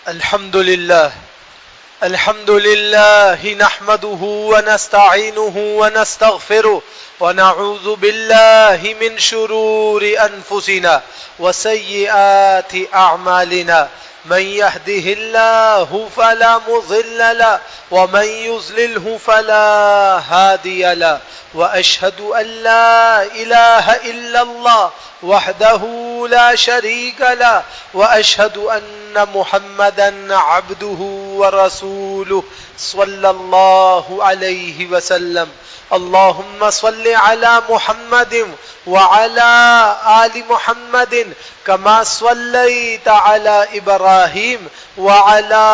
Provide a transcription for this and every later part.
الحمد لله نحمده ونستعينه ونستغفره ونعوذ بالله من شرور أنفسنا وسيئات أعمالنا من يهده الله فلا مضل له ومن يضلله فلا هادي له وأشهد أن لا إله إلا الله وحده لا شريك له وأشهد أن محمدا عبده ورسوله صلى الله عليه وسلم. اللهم صل على محمد وعلى آل محمد كما صليت على إبراهيم وعلى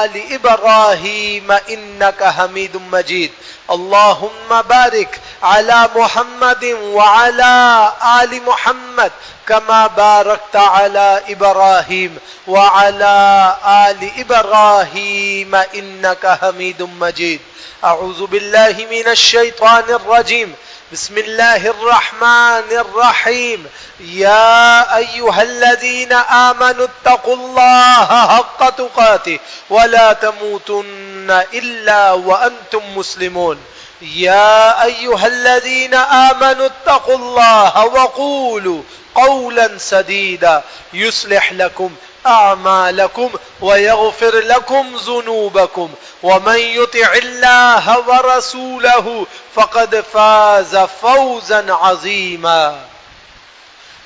آل إبراهيم إنك حميد مجيد. اللهم بارك على محمد وعلى آل محمد كما باركت على إبراهيم وعلى آل إبراهيم إنك حميد مجيد. أعوذ بالله من الشيطان الرجيم. بسم الله الرحمن الرحيم. يا أيها الذين آمنوا اتقوا الله حق تقاته ولا تموتن إلا وأنتم مسلمون. يا أيها الذين آمنوا اتقوا الله وقولوا قولا سديدا يصلح لكم أعمالكم ويغفر لكم ذنوبكم ومن يطع الله ورسوله فقد فاز فوزا عظيما.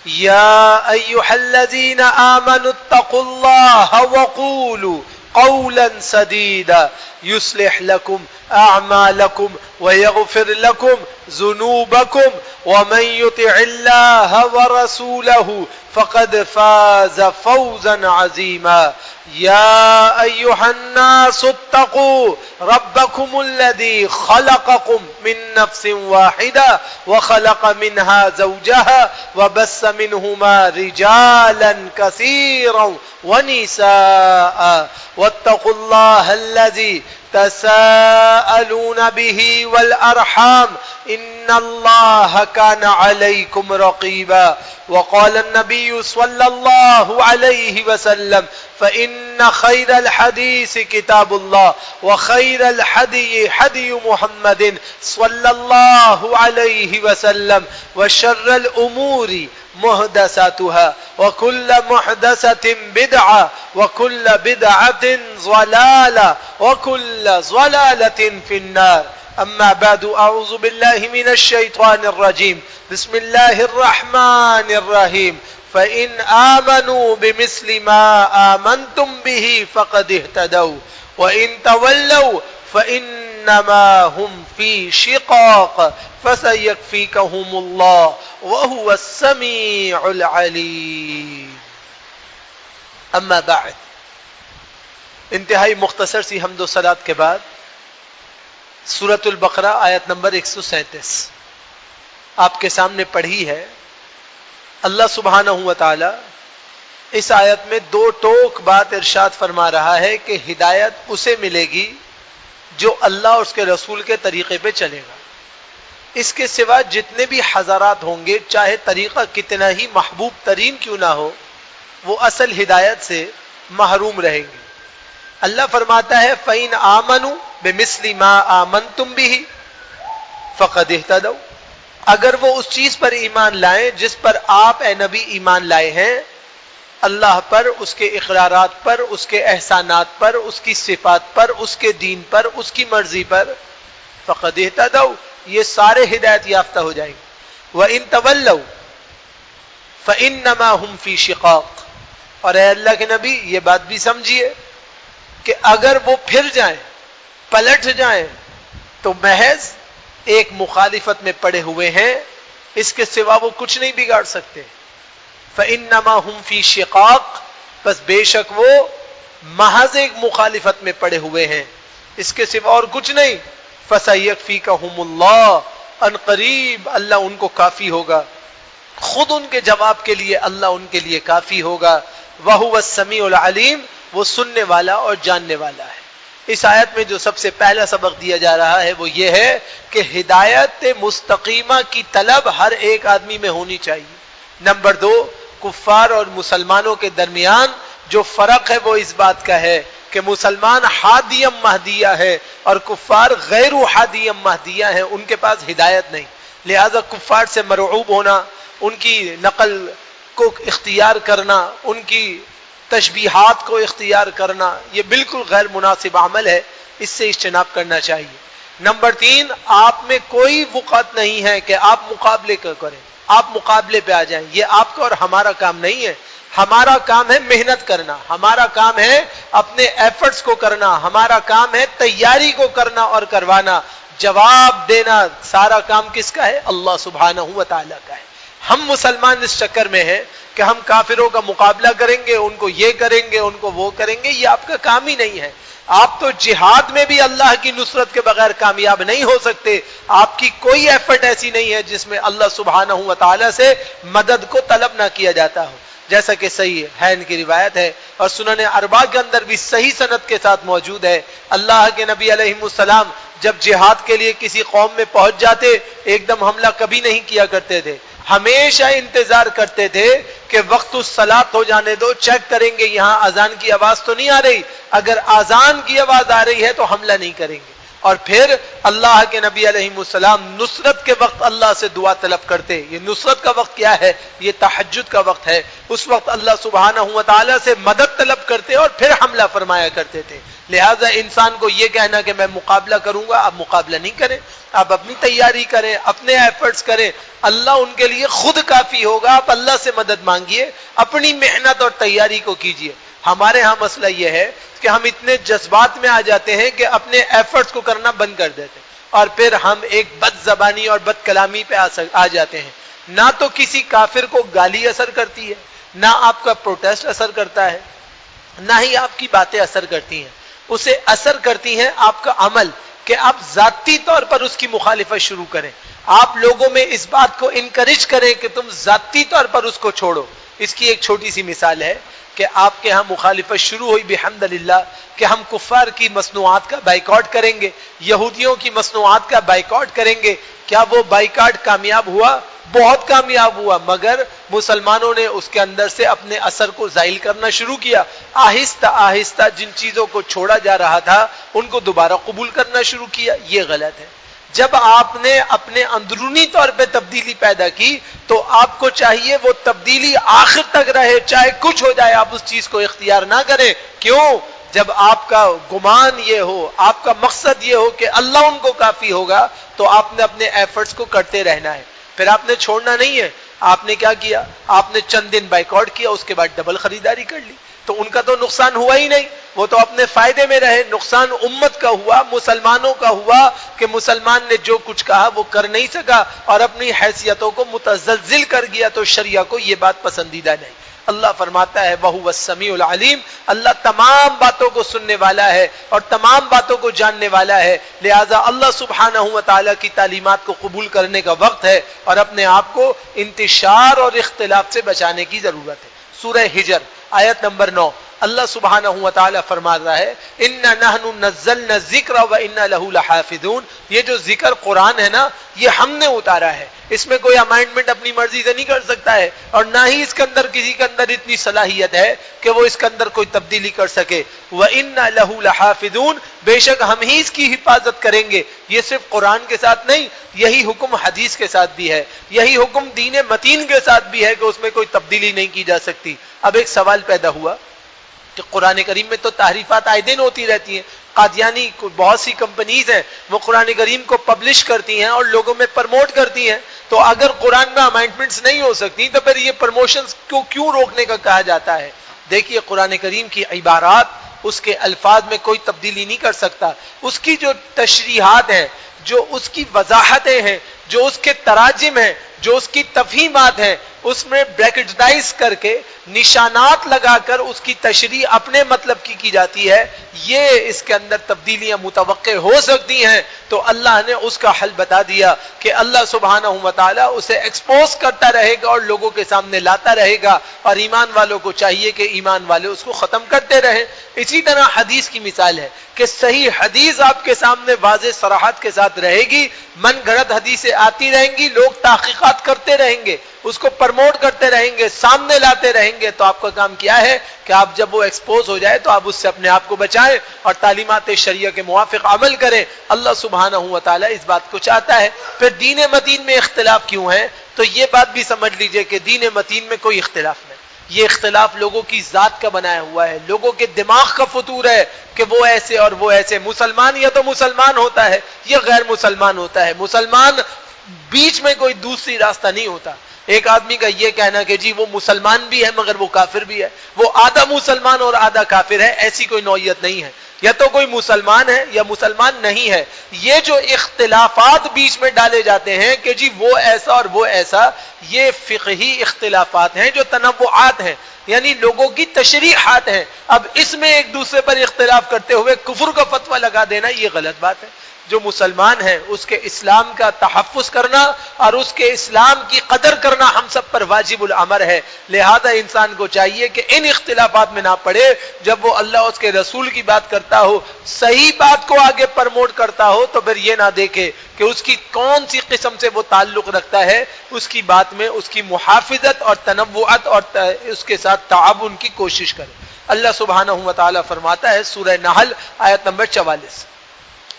يا أيها الذين آمنوا اتقوا الله وقولوا قولا سديدا يصلح لكم أعمالكم ويغفر لكم ذنوبكم ومن يطع الله ورسوله فقد فاز فوزا عظيما. يا أيها الناس اتقوا ربكم الذي خلقكم من نفس واحدة وخلق منها زوجها وبث منهما رجالا كثيرا ونساء واتقوا الله الذي تساءلون به والأرحام إن الله كان عليكم رقيبا. وقال النبي صلى الله عليه وسلم فإن خير الحديث كتاب الله وخير الحدي حدي محمد صلى الله عليه وسلم وشر الأمور محدثاتها وكل محدثة بدعة وكل بدعة ضلالة وكل ضلالة في النار. أما بعد أعوذ بالله من الشيطان الرجيم. بسم الله الرحمن الرحيم. فإن آمنوا بمثل ما آمنتم به فقد اهتدوا وإن تولوا فإنما هم في شقاق فسيكفيكهم الله وهو السميع العليم. اما بعد، انتہائی مختصر سی حمد و صلات کے بعد سورۃ البقرہ آیت نمبر 137 آپ کے سامنے پڑھی ہے. اللہ سبحانہ و تعالی اس آیت میں دو ٹوک بات ارشاد فرما رہا ہے کہ ہدایت اسے ملے گی جو اللہ اور اس کے رسول کے طریقے پہ چلے گا. اس کے سوا جتنے بھی حضرات ہوں گے، چاہے طریقہ کتنا ہی محبوب ترین کیوں نہ ہو، وہ اصل ہدایت سے محروم رہیں گے. اللہ فرماتا ہے فَإِنْ آمَنُوا بِمِثْلِ مَا آمَنْتُمْ بِهِ فَقَدْ اهْتَدَوْا. اگر وہ اس چیز پر ایمان لائیں جس پر آپ اے نبی ایمان لائے ہیں، اللہ پر، اس کے اقرارات پر، اس کے احسانات پر، اس کی صفات پر، اس کے دین پر، اس کی مرضی پر، فَقَدْ اهْتَدَوْا، یہ سارے ہدایت یافتہ ہو جائیں گے. وَإِن تَوَلَّوْا فَإِنَّمَا هُمْ فِي شِقَاقٍ. اور اے اللہ کے نبی یہ بات بھی سمجھیے کہ اگر وہ پھر جائیں، پلٹ جائیں، تو محض ایک مخالفت میں پڑے ہوئے ہیں، اس کے سوا وہ کچھ نہیں بگاڑ سکتے. فَإِنَّمَا هُمْ فِي شِقَاقٍ، بس بے شک وہ محض ایک مخالفت میں پڑے ہوئے ہیں، اس کے سوا اور کچھ نہیں. فَسَيَكْفِيكَهُمُ اللَّهُ، ان قریب اللہ ان کو کافی ہوگا، خود ان کے جواب کے لیے اللہ ان کے لیے کافی ہوگا. وَهُوَ السَّمِيعُ الْعَلِيمُ، وہ سننے والا اور جاننے والا ہے. اس آیت میں جو سب سے پہلا سبق دیا جا رہا ہے وہ یہ ہے کہ ہدایت مستقیمہ کی طلب ہر ایک آدمی میں ہونی چاہیے. نمبر 2، کفار اور مسلمانوں کے درمیان جو فرق ہے وہ اس بات کا ہے کہ مسلمان ہادیم مہدیہ ہے اور کفار غیر ہادیم مہدیہ ہیں، ان کے پاس ہدایت نہیں. لہذا کفار سے مرعوب ہونا، ان کی نقل کو اختیار کرنا، ان کی تشبیہات کو اختیار کرنا، یہ بالکل غیر مناسب عمل ہے، اس سے اجتناب کرنا چاہیے. نمبر 3، آپ میں کوئی وقت نہیں ہے کہ آپ مقابلے کریں، آپ مقابلے پہ آ جائیں. یہ آپ کا اور ہمارا کام نہیں ہے. ہمارا کام ہے محنت کرنا، ہمارا کام ہے اپنے ایفرٹس کو کرنا، ہمارا کام ہے تیاری کو کرنا اور کروانا. جواب دینا سارا کام کس کا ہے؟ اللہ سبحانہ و تعالی کا ہے. ہم مسلمان اس چکر میں ہیں کہ ہم کافروں کا مقابلہ کریں گے، ان کو یہ کریں گے، ان کو وہ کریں گے. یہ آپ کا کام ہی نہیں ہے. آپ تو جہاد میں بھی اللہ کی نصرت کے بغیر کامیاب نہیں ہو سکتے. آپ کی کوئی ایفرٹ ایسی نہیں ہے جس میں اللہ سبحانہ و تعالی سے مدد کو طلب نہ کیا جاتا ہو. جیسا کہ صحیح ہے ان کی روایت ہے اور سنن اربعہ کے اندر بھی صحیح سند کے ساتھ موجود ہے. اللہ کے نبی علیہ السلام جب جہاد کے لیے کسی قوم میں پہنچ جاتے، ایک دم حملہ کبھی نہیں کیا کرتے تھے، ہمیشہ انتظار کرتے تھے کہ وقت الصلاۃ ہو جانے دو، چیک کریں گے یہاں اذان کی آواز تو نہیں آ رہی. اگر اذان کی آواز آ رہی ہے تو حملہ نہیں کریں گے. اور پھر اللہ کے نبی علیہ السلام نصرت کے وقت اللہ سے دعا طلب کرتے. یہ نصرت کا وقت کیا ہے؟ یہ تہجد کا وقت ہے. اس وقت اللہ سبحانہ و تعالی سے مدد طلب کرتے اور پھر حملہ فرمایا کرتے تھے. لہذا انسان کو یہ کہنا کہ میں مقابلہ کروں گا، آپ مقابلہ نہیں کریں، آپ اپنی تیاری کریں، اپنے ایفرٹس کریں. اللہ ان کے لیے خود کافی ہوگا. آپ اللہ سے مدد مانگیے، اپنی محنت اور تیاری کو کیجیے. ہمارے ہاں مسئلہ یہ ہے کہ ہم اتنے جذبات میں آ جاتے ہیں کہ اپنے ایفرٹس کو کرنا بند کر دیتے ہیں اور پھر ہم ایک بد زبانی اور بد کلامی پہ آ جاتے ہیں. نہ تو کسی کافر کو گالی اثر کرتی ہے، نہ آپ کا پروٹیسٹ اثر کرتا ہے، نہ ہی آپ کی باتیں اثر کرتی ہیں. اسے اثر کرتی ہیں آپ کا عمل، کہ آپ ذاتی طور پر اس کی مخالفت شروع کریں. آپ لوگوں میں اس بات کو انکریج کریں کہ تم ذاتی طور پر اس کو چھوڑو. اس کی ایک چھوٹی سی مثال ہے کہ آپ کے ہاں مخالفت شروع ہوئی بحمدللہ کہ ہم کفار کی مصنوعات کا بائیکاٹ کریں گے، یہودیوں کی مصنوعات کا بائیکاٹ کریں گے. کیا وہ بائیکاٹ کامیاب ہوا؟ بہت کامیاب ہوا، مگر مسلمانوں نے اس کے اندر سے اپنے اثر کو زائل کرنا شروع کیا. آہستہ آہستہ جن چیزوں کو چھوڑا جا رہا تھا ان کو دوبارہ قبول کرنا شروع کیا. یہ غلط ہے. جب آپ نے اپنے اندرونی طور پہ تبدیلی پیدا کی تو آپ کو چاہیے وہ تبدیلی آخر تک رہے، چاہے کچھ ہو جائے آپ اس چیز کو اختیار نہ کریں. کیوں؟ جب آپ کا گمان یہ ہو، آپ کا مقصد یہ ہو کہ اللہ ان کو کافی ہوگا، تو آپ نے اپنے ایفرٹس کو کرتے رہنا ہے. پھر آپ نے چھوڑنا نہیں ہے. آپ نے کیا کیا؟ آپ نے چند دن بائیکاٹ کیا، اس کے بعد ڈبل خریداری کر لی. تو ان کا تو نقصان ہوا ہی نہیں، وہ تو اپنے فائدے میں رہے. نقصان امت کا ہوا، مسلمانوں کا ہوا کہ مسلمان نے جو کچھ کہا وہ کر نہیں سکا اور اپنی حیثیتوں کو متزلزل کر گیا. تو شریعہ کو یہ بات پسندیدہ نہیں. اللہ فرماتا ہے وَهُوَ السَّمِيعُ الْعَلِيمُ، اللہ تمام باتوں کو سننے والا ہے اور تمام باتوں کو جاننے والا ہے. لہذا اللہ سبحانہ و تعالیٰ کی تعلیمات کو قبول کرنے کا وقت ہے اور اپنے آپ کو انتشار اور اختلاف سے بچانے کی ضرورت ہے. سورہ ہجر آیت نمبر 9 اللہ سبحانہ و تعالیٰ فرما رہا ہے اِنَّا نَحْنُ نَزَّلْنَا الذِّكْرَ وَإِنَّا لَهُ لَحَافِظُونَ. یہ جو ذکر قرآن ہے نا، یہ ہم نے اتارا ہے. اس میں کوئی امائنڈمنٹ اپنی مرضی سے نہیں کر سکتا ہے اور نہ ہی اس کے اندر کسی کے اندر اتنی صلاحیت ہے کہ وہ اس کے اندر کوئی تبدیلی کر سکے. وَإِنَّا لَهُ لَحَافِظُونَ، بے شک ہم ہی اس کی حفاظت کریں گے. یہ صرف قرآن کے ساتھ نہیں، یہی حکم حدیث کے ساتھ بھی ہے، یہی حکم دین متین کے ساتھ بھی ہے کہ اس میں کوئی تبدیلی نہیں کی جا سکتی. اب ایک سوال پیدا ہوا کہ قرآن کریم میں تو تحریفات آئے دن ہوتی رہتی ہیں. قادیانی بہت سی کمپنیز ہیں وہ قرآن کریم کو پبلش کرتی ہیں اور لوگوں میں پرموٹ کرتی ہیں. تو اگر قرآن میں امائنڈمنٹس نہیں ہو سکتی تو پھر یہ پرموشنز کو کیوں روکنے کا کہا جاتا ہے؟ دیکھیے قرآن کریم کی عبارات، اس کے الفاظ میں کوئی تبدیلی نہیں کر سکتا. اس کی جو تشریحات ہیں، جو اس کی وضاحتیں ہیں، جو اس کے تراجم ہیں، جو اس کی تفہیمات ہیں، اس میں بریکٹائز کر کے نشانات لگا کر اس کی تشریح اپنے مطلب کی جاتی ہے. یہ اس کے اندر تبدیلیاں متوقع ہو سکتی ہیں. تو اللہ نے اس کا حل بتا دیا کہ اللہ سبحانہ و تعالیٰ اسے ایکسپوز کرتا رہے گا اور لوگوں کے سامنے لاتا رہے گا اور ایمان والوں کو چاہیے کہ ایمان والے اس کو ختم کرتے رہیں. اسی طرح حدیث کی مثال ہے کہ صحیح حدیث آپ کے سامنے واضح صراحت کے ساتھ رہے گی. من گھڑت حدیثیں آتی رہیں گی، لوگ تحقیقات کرتے رہیں گے، اس کو پرموٹ کرتے رہیں گے، سامنے لاتے رہیں کہیں گے تو آپ کا کام کیا ہے کہ آپ جب وہ ایکسپوز ہو جائے تو آپ اس سے اپنے آپ کو بچائیں اور تعلیمات شریعہ کے موافق عمل کریں. اللہ سبحانہ و تعالیٰ اس بات کو چاہتا ہے. پھر دین متین میں اختلاف کیوں ہے؟ تو یہ بات بھی سمجھ لیجئے کہ دین متین میں کوئی اختلاف نہیں. یہ اختلاف لوگوں کی ذات کا بنایا ہوا ہے, لوگوں کے دماغ کا فطور ہے کہ وہ ایسے اور وہ ایسے. مسلمان یا تو مسلمان ہوتا ہے یا غیر مسلمان ہوتا ہے. مسلمان بیچ میں کوئی دوسری راستہ نہیں ہوتا. ایک آدمی کا یہ کہنا کہ جی وہ مسلمان بھی ہے مگر وہ کافر بھی ہے, وہ آدھا مسلمان اور آدھا کافر ہے, ایسی کوئی نوعیت نہیں ہے. یا تو کوئی مسلمان ہے یا مسلمان نہیں ہے. یہ جو اختلافات بیچ میں ڈالے جاتے ہیں کہ جی وہ ایسا اور وہ ایسا, یہ فقہی اختلافات ہیں جو تنوعات ہیں, یعنی لوگوں کی تشریحات ہیں. اب اس میں ایک دوسرے پر اختلاف کرتے ہوئے کفر کا فتویٰ لگا دینا یہ غلط بات ہے. جو مسلمان ہے اس کے اسلام کا تحفظ کرنا اور اس کے اسلام کی قدر کرنا ہم سب پر واجب الامر ہے. لہذا انسان کو چاہیے کہ ان اختلافات میں نہ پڑے. جب وہ اللہ اس کے رسول کی بات کرتا ہو, صحیح بات کو آگے پرموٹ کرتا ہو, تو پھر یہ نہ دیکھے کہ اس کی کون سی قسم سے وہ تعلق رکھتا ہے, اس کی بات میں اس کی محافظت اور تنوعت اور اس کے ساتھ تعاون کی کوشش کرے. اللہ سبحانہ و تعالیٰ فرماتا ہے سورہ نحل آیت نمبر 44,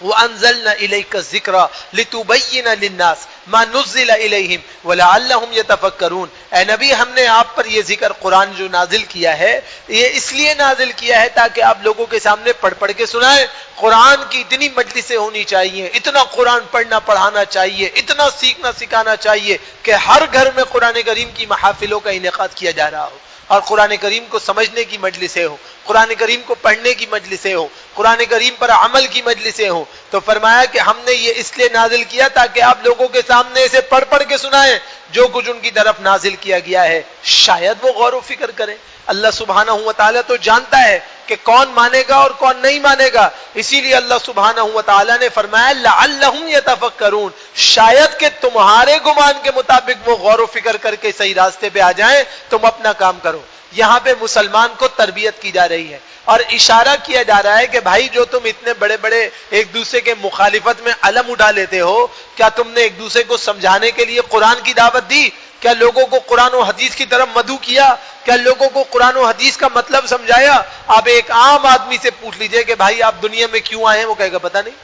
وَأَنزَلْنَا إِلَيْكَ الذِّكْرَ لِتُبَيِّنَ لِلنَّاسِ مَا نُزِّلَ إِلَيْهِمْ وَلَعَلَّهُمْ يَتَفَكَّرُونَ. اے نبی, ہم نے آپ پر یہ ذکر قرآن جو نازل کیا ہے, یہ اس لیے نازل کیا ہے تاکہ آپ لوگوں کے سامنے پڑھ پڑھ کے سنائیں. قرآن کی اتنی مجلسیں ہونی چاہیے, اتنا قرآن پڑھنا پڑھانا چاہیے, اتنا سیکھنا سکھانا چاہیے کہ ہر گھر میں قرآن کریم کی محافلوں کا انعقاد کیا جا رہا ہو اور قرآن کریم کو سمجھنے کی مجلسیں ہوں, قرآن کریم کو پڑھنے کی مجلسیں ہوں, قرآن کریم پر عمل کی مجلسیں ہوں. تو فرمایا کہ ہم نے یہ اس لیے نازل کیا تاکہ آپ لوگوں کے سامنے اسے پڑھ پڑھ کے سنائیں جو کچھ ان کی طرف نازل کیا گیا ہے, شاید وہ غور و فکر کریں. اللہ سبحانہ و تعالیٰ تو جانتا ہے کہ کون مانے گا اور کون نہیں مانے گا, اسی لیے اللہ سبحانہ و تعالیٰ نے فرمایا لعلہم یتفکرون, شاید کہ تمہارے گمان کے مطابق وہ غور و فکر کر کے صحیح راستے پہ آ جائیں, تم اپنا کام کرو. یہاں پہ مسلمان کو تربیت کی جا رہی ہے اور اشارہ کیا جا رہا ہے کہ بھائی جو تم اتنے بڑے بڑے ایک دوسرے کے مخالفت میں علم اٹھا لیتے ہو, کیا تم نے ایک دوسرے کو سمجھانے کے لیے قرآن کی دعوت دی؟ کیا لوگوں کو قرآن و حدیث کی طرف مدعو کیا؟ کیا لوگوں کو قرآن و حدیث کا مطلب سمجھایا؟ آپ ایک عام آدمی سے پوچھ لیجئے کہ بھائی آپ دنیا میں کیوں آئے ہیں, وہ کہے گا پتہ نہیں.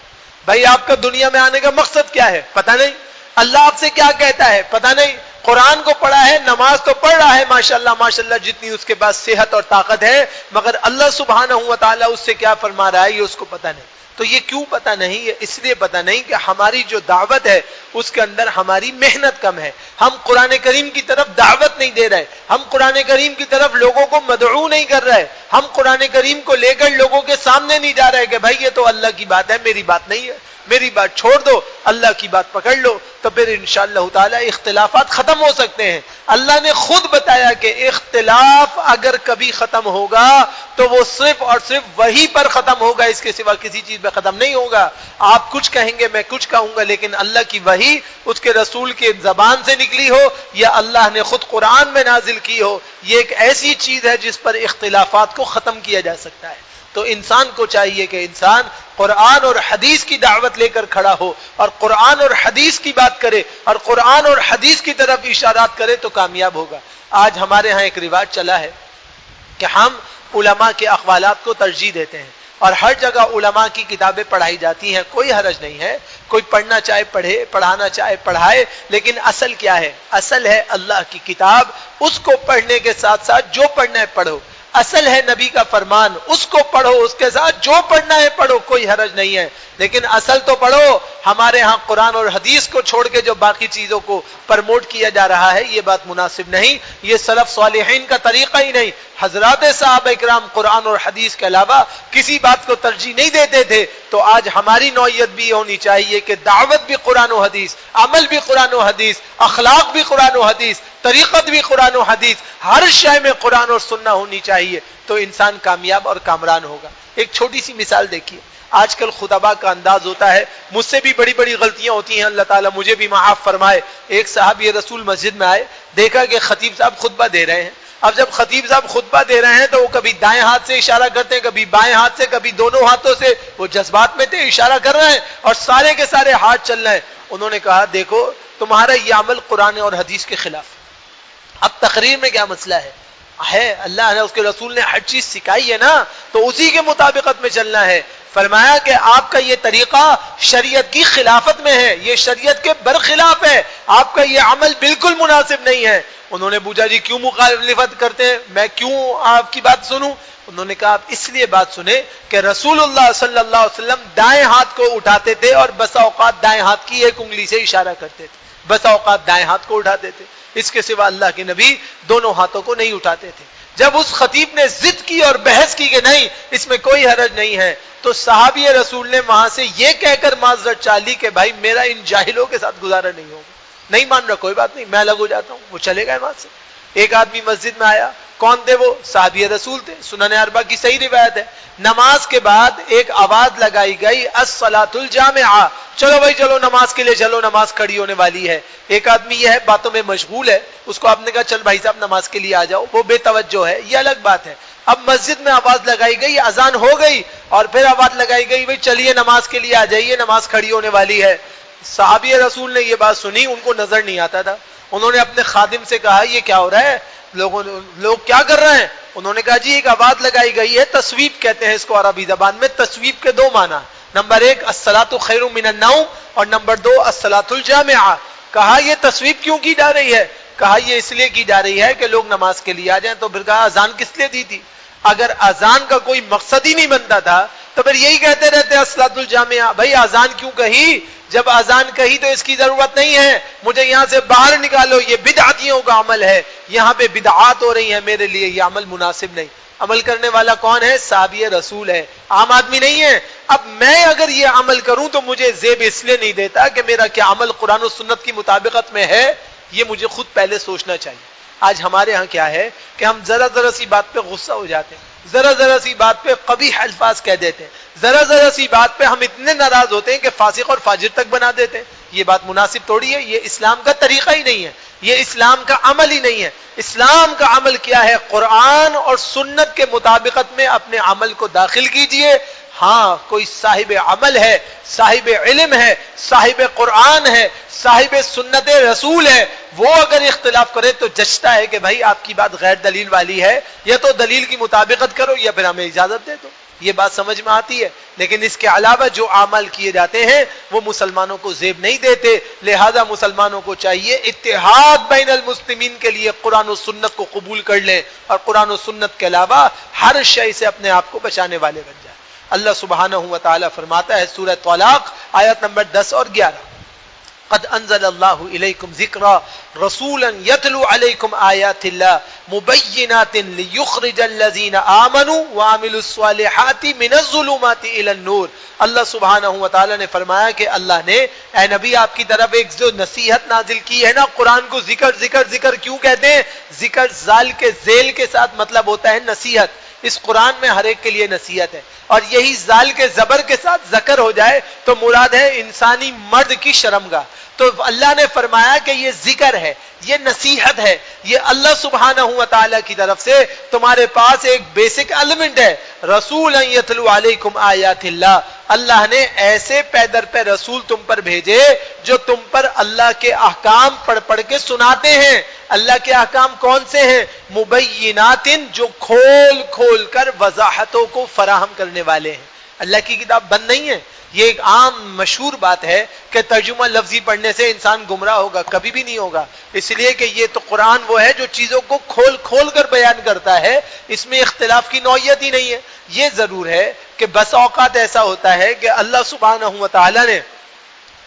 بھائی آپ کا دنیا میں آنے کا مقصد کیا ہے؟ پتہ نہیں. اللہ آپ سے کیا کہتا ہے؟ پتہ نہیں. قرآن کو پڑھا ہے, نماز تو پڑھ رہا ہے ماشاءاللہ ماشاءاللہ جتنی اس کے پاس صحت اور طاقت ہے, مگر اللہ سبحانہ و تعالیٰ اس سے کیا فرما رہا ہے یہ اس کو پتہ نہیں. تو یہ کیوں پتہ نہیں؟ یہ اس لیے پتہ نہیں کہ ہماری جو دعوت ہے اس کے اندر ہماری محنت کم ہے. ہم قرآن کریم کی طرف دعوت نہیں دے رہے, ہم قرآن کریم کی طرف لوگوں کو مدعو نہیں کر رہے, ہم قرآن کریم کو لے کر لوگوں کے سامنے نہیں جا رہے کہ بھائی یہ تو اللہ کی بات ہے, میری بات نہیں ہے, میری بات چھوڑ دو, اللہ کی بات پکڑ لو. تو پھر انشاءاللہ تعالی اختلافات ختم ہو سکتے ہیں. اللہ نے خود بتایا کہ اختلاف اگر کبھی ختم ہوگا تو وہ صرف اور صرف وہی پر ختم ہوگا, اس کے سوا کسی چیز پہ ختم نہیں ہوگا. آپ کچھ کہیں گے, میں کچھ کہوں گا, لیکن اللہ کی وحی اس کے رسول کی زبان سے نکلی ہو یا اللہ نے خود قرآن میں نازل کی ہو, یہ ایک ایسی چیز ہے جس پر اختلافات کو ختم کیا جا سکتا ہے. تو انسان کو چاہیے کہ انسان قرآن اور حدیث کی دعوت لے کر کھڑا ہو اور قرآن اور حدیث کی بات کرے اور قرآن اور حدیث کی طرف اشارات کرے تو کامیاب ہوگا. آج ہمارے ہاں ایک رواج چلا ہے کہ ہم علماء کے اقوالات کو ترجیح دیتے ہیں اور ہر جگہ علماء کی کتابیں پڑھائی جاتی ہیں, کوئی حرج نہیں ہے, کوئی پڑھنا چاہے پڑھے, پڑھانا چاہے پڑھائے, لیکن اصل کیا ہے؟ اصل ہے اللہ کی کتاب, اس کو پڑھنے کے ساتھ ساتھ جو پڑھنا ہے پڑھو. اصل ہے نبی کا فرمان, اس کو پڑھو, اس کے ساتھ جو پڑھنا ہے پڑھو, کوئی حرج نہیں ہے, لیکن اصل تو پڑھو. ہمارے ہاں قرآن اور حدیث کو چھوڑ کے جو باقی چیزوں کو پرموٹ کیا جا رہا ہے یہ بات مناسب نہیں, یہ سلف صالحین کا طریقہ ہی نہیں. حضرات صحابہ اکرام قرآن اور حدیث کے علاوہ کسی بات کو ترجیح نہیں دیتے تھے. تو آج ہماری نوعیت بھی ہونی چاہیے کہ دعوت بھی قرآن و حدیث, عمل بھی قرآن و حدیث, اخلاق بھی قرآن و حدیث, طریقت بھی قرآن و حدیث, ہر شے میں قرآن اور سنہ ہونی چاہیے, تو انسان کامیاب اور کامران ہوگا. ایک چھوٹی سی مثال دیکھیے, آج کل خطبہ کا انداز ہوتا ہے, مجھ سے بھی بڑی بڑی غلطیاں ہوتی ہیں, اللہ تعالیٰ مجھے بھی معاف فرمائے. ایک صحابی رسول مسجد میں آئے, دیکھا کہ خطیب صاحب خطبہ دے رہے ہیں. اب جب خطیب صاحب خطبہ دے رہے ہیں تو وہ کبھی دائیں ہاتھ سے اشارہ کرتے ہیں, کبھی بائیں ہاتھ سے, کبھی دونوں ہاتھوں سے, وہ جذبات میں تھے, اشارہ کر رہے ہیں اور سارے کے سارے ہاتھ چل رہے ہیں. انہوں نے کہا دیکھو تمہارا یہ عمل قرآن اور حدیث کے خلاف. اب تقریر میں کیا مسئلہ ہے؟ ہے, اللہ نے اس کے رسول نے ہر چیز سکھائی ہے نا, تو اسی کے مطابقت میں چلنا ہے. فرمایا کہ آپ کا یہ طریقہ شریعت کی خلافت میں ہے, یہ شریعت کے برخلاف ہے, آپ کا یہ عمل بالکل مناسب نہیں ہے. انہوں نے پوچھا جی کیوں مخالفت کرتے ہیں, میں کیوں آپ کی بات سنوں؟ انہوں نے کہا آپ اس لیے بات سنیں کہ رسول اللہ صلی اللہ علیہ وسلم دائیں ہاتھ کو اٹھاتے تھے اور بسا اوقات دائیں ہاتھ کی ایک انگلی سے اشارہ کرتے تھے, بسا اوقات دائیں ہاتھ کو اٹھاتے تھے, اس کے سوا اللہ کے نبی دونوں ہاتھوں کو نہیں اٹھاتے تھے. جب اس خطیب نے ضد کی اور بحث کی کہ نہیں اس میں کوئی حرج نہیں ہے, تو صحابی رسول نے وہاں سے یہ کہہ کر معذرت چالی کہ بھائی میرا ان جاہلوں کے ساتھ گزارا نہیں ہوگا, نہیں مان رہا کوئی بات نہیں, میں الگ ہو جاتا ہوں. وہ چلے گئے وہاں سے. ایک آدمی مسجد میں آیا, کون تھے وہ؟ صحابی رسول تھے, سنن اربعہ کی صحیح روایت ہے. نماز کے بعد ایک آواز لگائی گئی الصلاۃ الجامعہ, چلو بھائی چلو نماز کے لیے چلو, نماز کھڑی ہونے والی ہے. ایک آدمی یہ ہے باتوں میں مشغول ہے, اس کو آپ نے کہا چل بھائی صاحب نماز کے لیے آ جاؤ, وہ بے توجہ ہے, یہ الگ بات ہے. اب مسجد میں آواز لگائی گئی, اذان ہو گئی, اور پھر آواز لگائی گئی بھائی چلیے نماز کے لیے آ جائیے, نماز کھڑی ہونے والی ہے. صحابی رسول نے یہ بات سنی, ان کو نظر نہیں آتا تھا. انہوں نے اپنے خادم سے کہا یہ کیا ہو رہا ہے, لوگ کیا کر رہے ہیں؟ انہوں نے کہا جی ایک آواز لگائی گئی ہے, تصویب کہتے ہیں اس کو عربی زبان میں. تصویب کے دو معنی, نمبر ایک الصلاۃ خیر من النوم, اور نمبر دو الصلاۃ الجامعہ. کہا یہ تصویب کیوں کی جا رہی ہے؟ کہا یہ اس لیے کی جا رہی ہے کہ لوگ نماز کے لیے آ جائیں. تو پھر کہا اذان کس لیے دی تھی؟ اگر اذان کا کوئی مقصد ہی نہیں بنتا تھا تو پھر یہی کہتے رہتے الصلاۃ الجامعہ. بھائی اذان کیوں کہی؟ جب اذان کہی تو اس کی ضرورت نہیں ہے, مجھے یہاں سے باہر نکالو, یہ بدعتیوں کا عمل ہے, یہاں پہ بدعات ہو رہی ہیں, میرے لیے یہ عمل مناسب نہیں. عمل کرنے والا کون ہے؟ صحابی رسول ہے, عام آدمی نہیں ہے. اب میں اگر یہ عمل کروں تو مجھے زیب اس لیے نہیں دیتا کہ میرا کیا عمل قرآن و سنت کی مطابقت میں ہے, یہ مجھے خود پہلے سوچنا چاہیے. آج ہمارے ہاں کیا ہے کہ ہم ذرا سی بات پہ غصہ ہو جاتے ہیں, ذرا سی بات پہ قبیح الفاظ کہہ دیتے ہیں, ذرا سی بات پہ ہم اتنے ناراض ہوتے ہیں کہ فاسق اور فاجر تک بنا دیتے ہیں. یہ بات مناسب تھوڑی ہے, یہ اسلام کا طریقہ ہی نہیں ہے, یہ اسلام کا عمل ہی نہیں ہے. اسلام کا عمل کیا ہے؟ قرآن اور سنت کے مطابقت میں اپنے عمل کو داخل کیجئے. ہاں کوئی صاحب عمل ہے, صاحب علم ہے, صاحب قرآن ہے, صاحب سنت رسول ہے, وہ اگر اختلاف کرے تو جچتا ہے کہ بھائی آپ کی بات غیر دلیل والی ہے, یا تو دلیل کی مطابقت کرو یا پھر ہمیں اجازت دے دو. یہ بات سمجھ میں آتی ہے. لیکن اس کے علاوہ جو اعمال کیے جاتے ہیں وہ مسلمانوں کو زیب نہیں دیتے. لہذا مسلمانوں کو چاہیے اتحاد بین المسلمین کے لیے قرآن و سنت کو قبول کر لیں, اور قرآن و سنت کے علاوہ ہر شے سے اپنے آپ کو بچانے والے بن جائیں. اللہ سبحانہ و تعالی فرماتا ہے سورہ طلاق آیت نمبر 10 اور 11, قد انزل اللہ الیکم ذکرا رسولا یتلو علیکم آیات اللہ مبینات لیخرج الذین آمنوا وعملوا الصالحات من الظلمات الی النور. اللہ سبحانہ و تعالی نے فرمایا کہ اللہ نے اے نبی آپ کی طرف ایک جو نصیحت نازل کی ہے نا, قرآن کو ذکر کیوں کہتے ہیں؟ ذکر زال کے ذیل کے ساتھ مطلب ہوتا ہے نصیحت. اس قرآن میں ہر ایک کے لیے نصیحت ہے, اور یہی زال کے زبر کے ساتھ ذکر ہو جائے تو مراد ہے انسانی مرد کی شرمگاہ. تو اللہ نے فرمایا کہ یہ ذکر ہے, یہ نصیحت ہے, یہ اللہ سبحانہ و تعالی کی طرف سے تمہارے پاس ایک بیسک ایلیمنٹ ہے. رسول یتلو علیکم آیات اللہ, اللہ نے ایسے پیدر پہ رسول تم پر بھیجے جو تم پر اللہ کے احکام پڑھ کے سناتے ہیں. اللہ کے احکام کون سے ہیں؟ مبینات, جو کھول کر وضاحتوں کو فراہم کرنے والے ہیں. اللہ کی کتاب بند نہیں ہے. یہ ایک عام مشہور بات ہے کہ ترجمہ لفظی پڑھنے سے انسان گمراہ ہوگا, کبھی بھی نہیں ہوگا. اس لیے کہ یہ تو قرآن وہ ہے جو چیزوں کو کھول کر بیان کرتا ہے, اس میں اختلاف کی نوعیت ہی نہیں ہے. یہ ضرور ہے کہ بس اوقات ایسا ہوتا ہے کہ اللہ سبحانہ و تعالی نے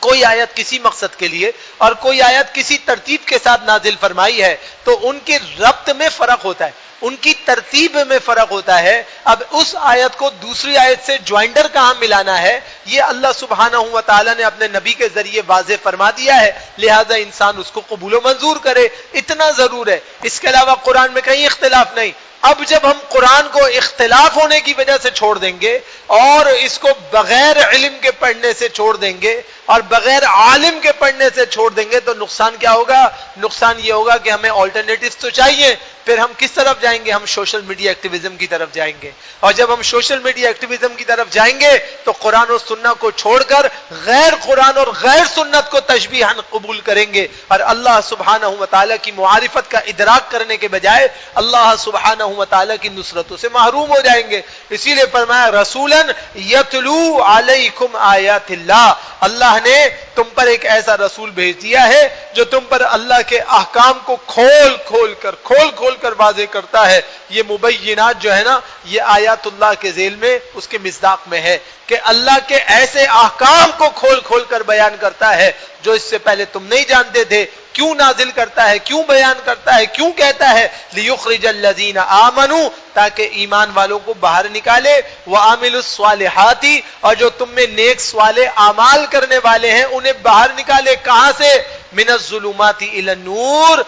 کوئی آیت کسی مقصد کے لیے اور کوئی آیت کسی ترتیب کے ساتھ نازل فرمائی ہے, تو ان کے ربط میں فرق ہوتا ہے, ان کی ترتیب میں فرق ہوتا ہے. اب اس آیت کو دوسری آیت سے جوائنڈر کہاں ملانا ہے, یہ اللہ سبحانہ و تعالی نے اپنے نبی کے ذریعے واضح فرما دیا ہے. لہذا انسان اس کو قبول و منظور کرے, اتنا ضرور ہے. اس کے علاوہ قرآن میں کہیں اختلاف نہیں. اب جب ہم قرآن کو اختلاف ہونے کی وجہ سے چھوڑ دیں گے اور اس کو بغیر علم کے پڑھنے سے چھوڑ دیں گے اور بغیر عالم کے پڑھنے سے چھوڑ دیں گے, تو نقصان کیا ہوگا؟ نقصان یہ ہوگا کہ ہمیں آلٹرنیٹیوز تو چاہیے, پھر ہم کس طرف جائیں گے؟ ہم سوشل میڈیا ایکٹیویزم کی طرف جائیں گے، اور جب ہم سوشل میڈیا ایکٹیویزم کی طرف جائیں گے تو قرآن و سنت کو چھوڑ کر غیر قرآن اور غیر سنت کو تشبیہاً قبول کریں گے، اور اللہ سبحانہ و تعالیٰ کی معرفت کا ادراک کرنے کے بجائے اللہ سبحانہ و تعالیٰ کی نصرتوں سے محروم ہو جائیں گے۔ اسی لیے فرمایا رسولا یتلو علیکم آیات اللہ، اللہ نے تم پر ایک ایسا رسول بھیج دیا ہے جو تم پر اللہ کے احکام کو کھول کھول کر واضح کرتا ہے۔ یہ مبینات جو ہے نا، یہ آیات اللہ کے ذیل میں اس کے مصداق میں ہے کہ اللہ کے ایسے احکام کو کھول کر بیان کرتا ہے جو اس سے پہلے تم نہیں جانتے تھے۔ کیوں نازل کرتا ہے، کیوں بیان کرتا ہے، کیوں کہتا ہے لیخرج الذین آمنوا، تاکہ ایمان والوں کو باہر نکالے، وعاملوا الصالحات، اور جو تم میں نیک صالح اعمال کرنے والے ہیں انہیں باہر نکالے۔ کہاں سے؟ من الظلمات الی النور،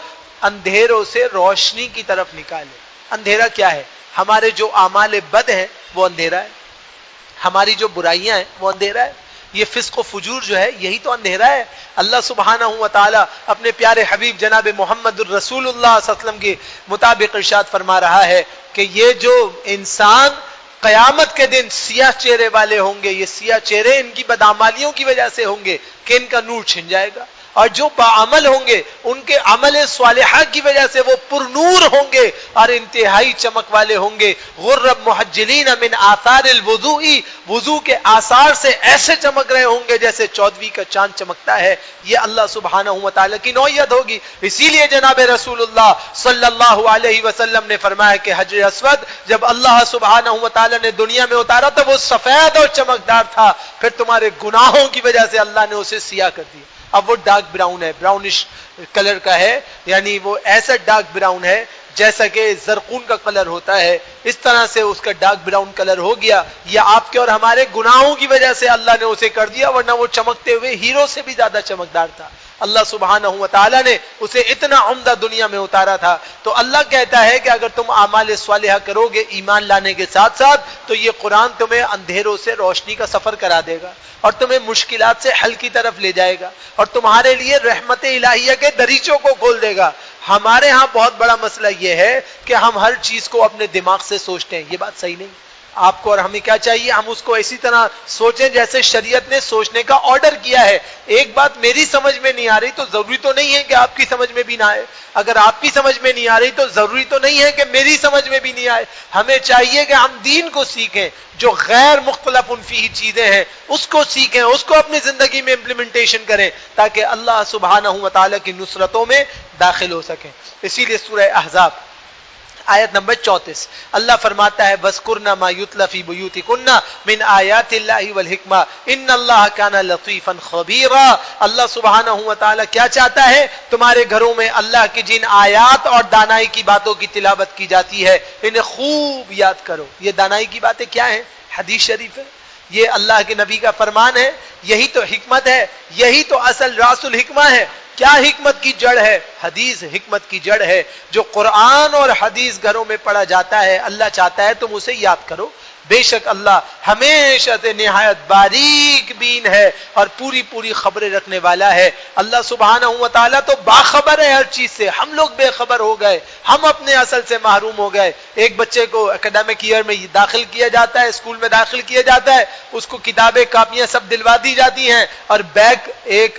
اندھیروں سے روشنی کی طرف نکالے۔ اندھیرا کیا ہے؟ ہمارے جو اعمال بد ہیں وہ اندھیرا ہے، ہماری جو برائیاں ہیں وہ اندھیرا ہے، یہ فسق و فجور جو ہے یہی تو اندھیرا ہے۔ اللہ سبحانہ و تعالی اپنے پیارے حبیب جناب محمد الرسول اللہ صلی اللہ علیہ وسلم کے مطابق ارشاد فرما رہا ہے کہ یہ جو انسان قیامت کے دن سیاہ چہرے والے ہوں گے، یہ سیاہ چہرے ان کی بدعمالیوں کی وجہ سے ہوں گے کہ ان کا نور چھن جائے گا، اور جو باعمل ہوں گے ان کے عمل صالحہ کی وجہ سے وہ پر نور ہوں گے اور انتہائی چمک والے ہوں گے۔ غرب محجلین من آثار الوضوء، وضو کے آثار سے ایسے چمک رہے ہوں گے جیسے 14ویں کا چاند چمکتا ہے۔ یہ اللہ سبحانہ و تعالیٰ کی نوعیت ہوگی۔ اسی لیے جناب رسول اللہ صلی اللہ علیہ وسلم نے فرمایا کہ حجر اسود جب اللہ سبحانہ و تعالیٰ نے دنیا میں اتارا تو وہ سفید اور چمکدار تھا، پھر تمہارے گناہوں کی وجہ سے اللہ نے اسے سیاہ کر دیا، اب وہ ڈارک براؤن ہے، براؤنش کلر کا ہے، یعنی وہ ایسا ڈارک براؤن ہے جیسا کہ زرقون کا کلر ہوتا ہے، اس طرح سے اس کا ڈارک براؤن کلر ہو گیا۔ یہ آپ کے اور ہمارے گناہوں کی وجہ سے اللہ نے اسے کر دیا، ورنہ وہ چمکتے ہوئے ہیرو سے بھی زیادہ چمکدار تھا۔ اللہ سبحانہ و تعالیٰ نے اسے اتنا عمدہ دنیا میں اتارا تھا۔ تو اللہ کہتا ہے کہ اگر تم اعمال صالحہ کرو گے ایمان لانے کے ساتھ ساتھ تو یہ قرآن تمہیں اندھیروں سے روشنی کا سفر کرا دے گا اور تمہیں مشکلات سے حل کی طرف لے جائے گا اور تمہارے لیے رحمت الہیہ کے دریچوں کو کھول دے گا۔ ہمارے ہاں بہت بڑا مسئلہ یہ ہے کہ ہم ہر چیز کو اپنے دماغ سے سوچتے ہیں، یہ بات صحیح نہیں۔ آپ کو اور ہمیں کیا چاہیے؟ ہم اس کو اسی طرح سوچیں جیسے شریعت نے سوچنے کا آرڈر کیا ہے۔ ایک بات میری سمجھ میں نہیں آ رہی تو ضروری تو نہیں ہے کہ آپ کی سمجھ میں بھی نہ آئے، اگر آپ کی سمجھ میں نہیں آ رہی تو ضروری تو نہیں ہے کہ میری سمجھ میں بھی نہیں آئے۔ ہمیں چاہیے کہ ہم دین کو سیکھیں، جو غیر مختلف فیہ چیزیں ہیں اس کو سیکھیں، اس کو اپنی زندگی میں امپلیمنٹیشن کریں تاکہ اللہ سبحانہ و تعالیٰ کی نصرتوں میں داخل ہو سکیں۔ اسی لیے سورہ احزاب آیت نمبر 34 اللہ فرماتا ہے وَاذْكُرْنَ مَا يُتْلَى فِي بُيُوتِكُنَّ مِنْ آيَاتِ اللَّهِ وَالْحِكْمَةِ إِنَّ اللَّهَ كَانَ لَطِيفًا خَبِيرًا۔ اللہ سبحانہ و تعالیٰ کیا چاہتا ہے؟ تمہارے گھروں میں اللہ کی جن آیات اور دانائی کی باتوں کی تلاوت کی جاتی ہے انہیں خوب یاد کرو۔ یہ دانائی کی باتیں کیا ہیں؟ حدیث شریف ہے، یہ اللہ کے نبی کا فرمان ہے، یہی تو حکمت ہے، یہی تو اصل راس الحکمہ ہے۔ کیا حکمت کی جڑ ہے؟ حدیث حکمت کی جڑ ہے۔ جو قرآن اور حدیث گھروں میں پڑھا جاتا ہے اللہ چاہتا ہے تم اسے یاد کرو۔ بے شک اللہ ہمیشہ سے نہایت باریک بین ہے اور پوری خبریں رکھنے والا ہے۔ اللہ سبحانہ و تعالیٰ تو باخبر ہے ہر چیز سے، ہم لوگ بے خبر ہو گئے، ہم اپنے اصل سے محروم ہو گئے۔ ایک بچے کو اکیڈمک ایئر میں داخل کیا جاتا ہے، اسکول میں داخل کیا جاتا ہے، اس کو کتابیں کاپیاں سب دلوا دی جاتی ہیں اور بیگ ایک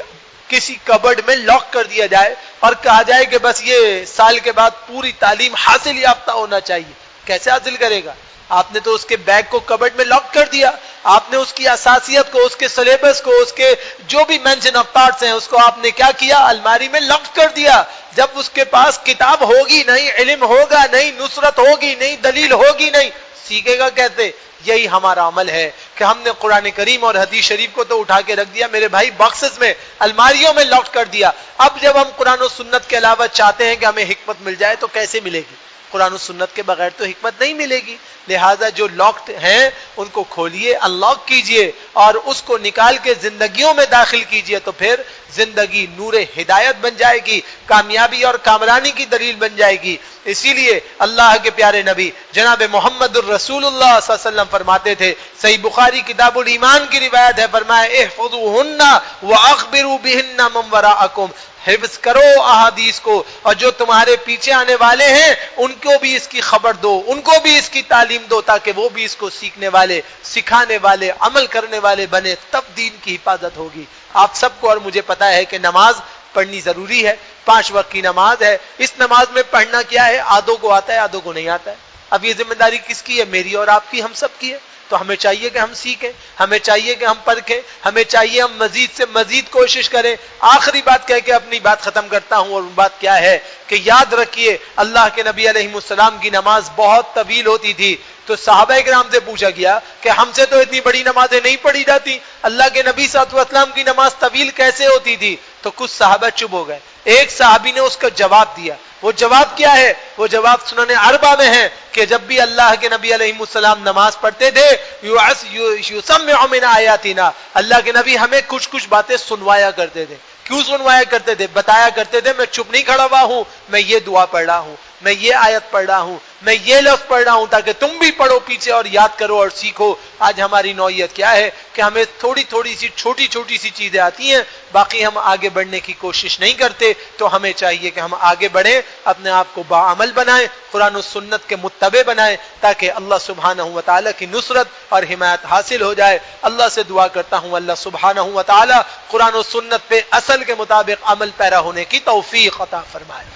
کسی کبرڈ میں لاک کر دیا جائے اور کہا جائے کہ بس یہ سال کے بعد پوری تعلیم حاصل یافتہ ہونا چاہیے۔ کیسے حاصل کرے گا؟ آپ نے تو اس کے بیگ کو کبرڈ میں لاک کر دیا، آپ نے اس کی اساسیت کو، اس کے سلیبس کو، اس کے جو بھی مینشن آف پارٹس ہیں اس کو آپ نے کیا کیا؟ الماری میں لاک کر دیا۔ جب اس کے پاس کتاب ہوگی نہیں، علم ہوگا نہیں، نصرت ہوگی نہیں، دلیل ہوگی نہیں، سیکھے گا کیسے؟ یہی ہمارا عمل ہے کہ ہم نے قرآن کریم اور حدیث شریف کو تو اٹھا کے رکھ دیا میرے بھائی باکسز میں، الماریوں میں لاک کر دیا۔ اب جب ہم قرآن و سنت کے علاوہ چاہتے ہیں کہ ہمیں حکمت مل جائے تو کیسے ملے گی؟ قرآن و سنت کے بغیر تو حکمت نہیں ملے گی۔ لہٰذا جو لاکڈ ہیں ان کو کھولیے، انلاک کیجئے اور اس کو نکال کے زندگیوں میں داخل کیجئے، تو پھر زندگی نور ہدایت بن جائے گی، کامیابی اور کامرانی کی دلیل بن جائے گی۔ اسی لیے اللہ کے پیارے نبی جناب محمد الرسول اللہ صلی اللہ علیہ وسلم فرماتے تھے، صحیح بخاری کتاب الایمان کی روایت ہے، فرمایا احفظوہن واخبروا بہن من وراءکم، حفظ کرو احادیث کو، اور جو تمہارے پیچھے آنے والے ہیں ان کو بھی اس کی خبر دو، ان کو بھی اس کی تعلیم دو، تاکہ وہ بھی اس کو سیکھنے والے، سکھانے والے، عمل کرنے والے بنے، تب دین کی حفاظت ہوگی۔ آپ سب کو اور مجھے پتا ہے کہ نماز پڑھنی ضروری ہے، 5 وقت کی نماز ہے۔ اس نماز میں پڑھنا کیا ہے؟ آدھوں کو آتا ہے، آدھوں کو نہیں آتا ہے۔ اب یہ ذمہ داری کس کی ہے؟ میری اور آپ کی، ہم سب کی ہے۔ تو ہمیں چاہیے کہ ہم سیکھیں، ہمیں چاہیے کہ ہم پرکھیں، ہمیں چاہیے ہم مزید سے مزید کوشش کریں۔ آخری بات کہہ کے اپنی بات ختم کرتا ہوں، اور بات کیا ہے کہ یاد رکھیے اللہ کے نبی علیہ السلام کی نماز بہت طویل ہوتی تھی۔ تو صحابہ کرام سے پوچھا گیا کہ ہم سے تو اتنی بڑی نمازیں نہیں پڑھی جاتی، اللہ کے نبی صلی اللہ علیہ وسلم کی نماز طویل کیسے ہوتی تھی؟ تو کچھ صحابہ چپ ہو گئے۔ ایک صحابی نے اس کا جواب دیا۔ وہ جواب کیا ہے؟ وہ جواب سنن اربعہ میں ہے کہ جب بھی اللہ کے نبی علیہ السلام نماز پڑھتے تھے یسمع من آیاتنا، اللہ کے نبی ہمیں کچھ باتیں سنوایا کرتے تھے۔ کیوں سنوایا کرتے تھے؟ بتایا کرتے تھے میں چپ نہیں کھڑا ہوا ہوں، میں یہ دعا پڑھ رہا ہوں، میں یہ آیت پڑھ رہا ہوں، میں یہ لفظ پڑھ رہا ہوں، تاکہ تم بھی پڑھو پیچھے اور یاد کرو اور سیکھو۔ آج ہماری نوعیت کیا ہے کہ ہمیں تھوڑی سی چھوٹی سی چیزیں آتی ہیں، باقی ہم آگے بڑھنے کی کوشش نہیں کرتے۔ تو ہمیں چاہیے کہ ہم آگے بڑھیں، اپنے آپ کو باعمل بنائیں، قرآن و سنت کے متبع بنائیں، تاکہ اللہ سبحانہ و تعالیٰ کی نصرت اور حمایت حاصل ہو جائے۔ اللہ سے دعا کرتا ہوں اللہ سبحانہ و تعالیٰ قرآن و سنت پہ اصل کے مطابق عمل پیرا ہونے کی توفیق عطا فرمائے۔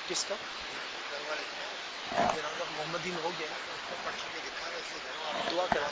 کس کا محمدی میں ہو گیا؟ دعا کرا